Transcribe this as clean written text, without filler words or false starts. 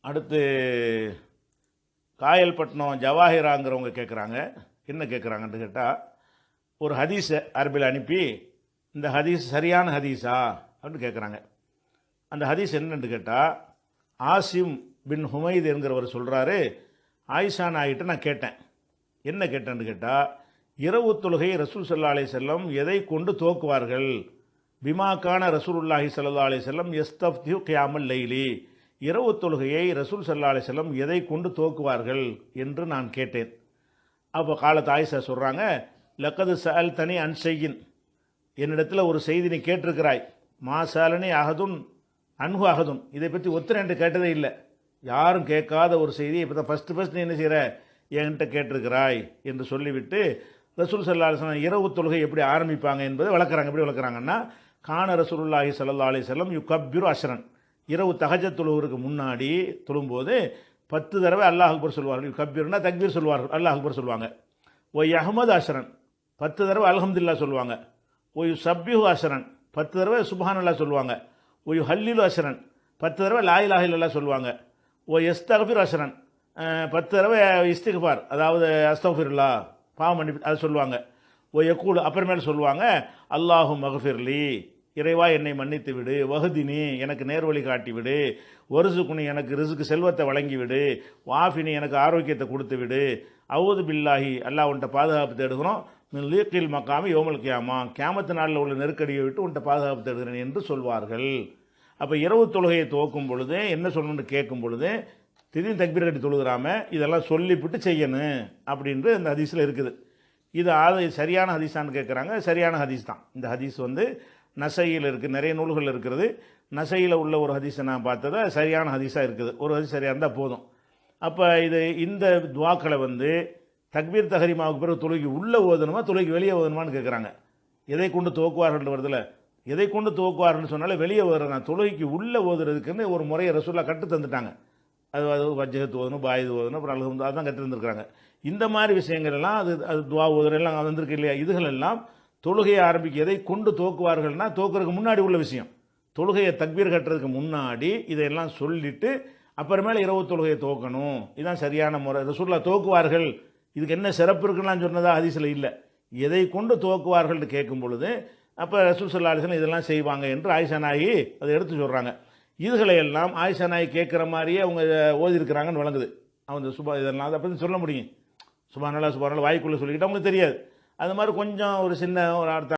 அடுத்து காயல்பட்டினம் ஜவாஹிராங்கிறவங்க கேட்குறாங்க. என்ன கேட்குறாங்கன்னு கேட்டால், ஒரு ஹதீஸை அரபில் அனுப்பி இந்த ஹதீஸ் சரியான ஹதீஸா அப்படின்னு கேட்குறாங்க. அந்த ஹதீஸ் என்னன்னு கேட்டால், ஆசிம் பின் ஹுமைத் என்கிறவர் சொல்கிறாரு, ஆயிஷா நாயிட்ட நான் கேட்டேன். என்ன கேட்டேன்னு கேட்டால், இரவு தொழுகை ரசூல் ஸல்லல்லாஹு அலைஹி வஸல்லம் எதை கொண்டு துவக்குவார்கள்? பிமாக்கான ரசூலுல்லாஹி ஸல்லல்லாஹு அலைஹி வஸல்லம் யஸ்தஃப்திஹு கியாமல் லைலி, இரவு தொழுகையை ரசூல் ஸல்லல்லாஹு அலைஹி வஸல்லம் எதை கொண்டு துவக்குவார்கள் என்று நான் கேட்டேன். அப்போ காலத்து ஆயிஷா சொல்கிறாங்க, லக்கது சஅல் தனி அன்சையின், என்னிடத்தில் ஒரு செய்தி நீ கேட்டிருக்கிறாய். மா சாலனி அகதுன் அன்ஹு அகதுன், இதை பற்றி ஒத்துரெண்டு கேட்டதே இல்லை, யாரும் கேட்காத ஒரு செய்தி இப்போ தான் ஃபஸ்ட்டு நீ என்ன செய்கிற, என்கிட்ட கேட்டிருக்கிறாய் என்று சொல்லிவிட்டு ரசூல் ஸல்லல்லாஹு அலைஹி வஸல்லம் இரவு தொழுகை எப்படி ஆரம்பிப்பாங்க என்பதை வளர்க்குறாங்க. எப்படி வளர்க்குறாங்கன்னா, கான ரசூலுல்லாஹி ஸல்லல்லாஹு அலைஹி வஸல்லம் யுகப்பிரு அஷ்ரன், இரவு தஹஜ்ஜத் தொழுவதற்கு முன்னாடி தொழும்போது 10 தடவை அல்லாஹ் அக்பர் சொல்வார்கள். யுகப்பிர்னா தக்பீர் சொல்வார்கள், அல்லாஹ் அக்பர் சொல்லுவாங்க. ஒய் அஹ்மது அஷ்ரன், 10 தடவை அல்ஹம்துலில்லாஹ் சொல்லுவாங்க. ஒய் சப்பிஹு அஷ்ரன், 10 தடவை சுப்ஹானல்லாஹ் சொல்லுவாங்க. ஒய் ஹல்லிலு அஷ்ரன், 10 தடவை லா இலாஹ இல்லல்லாஹ் சொல்லுவாங்க. ஒய் யஸ்தக்ஃபிர் அஷ்ரன், 10 தடவை இஸ்திக்ஃபார், அதாவது அஸ்தக்ஃபிருல்லாஹ் பாவம் மன்னிப்பு அது சொல்லுவாங்க. ஒய் யக்கூல், அப்புறமேல் சொல்லுவாங்க, அல்லாஹு மக்ஃபிர்லி, இறைவா என்னை மன்னித்து விடு, வஹ்தினி எனக்கு நேர்வழி காட்டி விடு, வருசுக்குனி எனக்கு ரிசுக்கு செல்வத்தை வழங்கி விடு, வாஃபினி எனக்கு ஆரோக்கியத்தை கொடுத்து விடு, அவுது பில்லாஹி அல்லாஹ் உன்ட்ட பாதுகாப்பு தேடுகிறோம், மின் லீக்கில் மக்காமி யோமல் கியாமா, கியாமத்து நாளில் உள்ள நெருக்கடியை விட்டு உன்ட்ட பாதுகாப்பு தேடுகிறேன் என்று சொல்வார்கள். அப்போ இரவு தொழுகையை துவக்கும் பொழுது என்ன சொல்லணும்னு கேட்கும் பொழுது திடீர்னு தக்பீர் கட்டி தொழுகிறாம இதெல்லாம் சொல்லிவிட்டு செய்யணும் அப்படின்ட்டு இந்த ஹதீஸில் இருக்குது. இது சரியான ஹதீஸான்னு கேட்குறாங்க. சரியான ஹதீஸ் தான். இந்த ஹதீஸ் நசையில் இருக்குது, நிறைய நூல்கள் இருக்கிறது. நசையில் உள்ள ஒரு ஹதீஸை நான் பார்த்ததை சரியான ஹதீஸாக இருக்குது. ஒரு ஹதீஸ் சரியாக இருந்தால் போதும். அப்போ இந்த துவாக்களை தக்பீர் தஹரீமாவுக்கு பிறகு தொழுகி உள்ளே ஓதணுமா தொழுகி வெளியே ஓதணுமான்னு கேட்குறாங்க. எதை கொண்டு துவக்குவார்கள் வருதுல, எதை கொண்டு துவக்குவார்கள்னு சொன்னாலே வெளியே ஓதுறேன், தொழுகைக்கு உள்ளே ஓதுறதுக்குன்னு ஒரு முறையை ரசூலுல்லாஹ் கற்று தந்துட்டாங்க. அது வஜ்ஜகத்து ஓதணும், பாயுது ஓதணும், அப்புறம் அல்ஹம்து, அதான் கற்று தந்துருக்காங்க. இந்த மாதிரி விஷயங்கள் எல்லாம் அது துவா ஓதுறெல்லாம் வந்திருக்கு இல்லையா, இதுகள் எல்லாம் தொழுகையை ஆரம்பிக்க எதை கொண்டு துவக்குவார்கள்னா துவக்கிறதுக்கு முன்னாடி உள்ள விஷயம். தொழுகையை தக்பீர் கட்டுறதுக்கு முன்னாடி இதையெல்லாம் சொல்லிட்டு அப்புறமேல இரவு தொழுகையை துவக்கணும். இதுதான் சரியான முறை. ரசூலுல்லாஹ் துவக்குவார்கள், இதுக்கு என்ன சிறப்பு இருக்குன்னு சொன்னதா ஹதீஸில் இல்லை. எதை கொண்டு துவக்குவார்கள்னு கேட்கும் பொழுது அப்போ ரசூல் ஸல்லல்லாஹு அலைஹி வஸல்லம் இதெல்லாம் செய்வாங்க என்று ஆயிஷா நாயகி அதை எடுத்து சொல்கிறாங்க. இதுகளை எல்லாம் ஆயிஷா நாயகி கேட்குற மாதிரியே அவங்க ஓதிருக்கிறாங்கன்னு வழங்குது. அவங்க இதெல்லாம் அதை பற்றி சொல்ல முடியும். சுப்ஹானல்லாஹ் சுப்ஹானல்லாஹ் வாய்க்குள்ளே சொல்லிக்கிட்டு அவங்களுக்கு தெரியாது. அது மாதிரி கொஞ்சம் ஒரு சின்ன ஒரு அர்த்தம்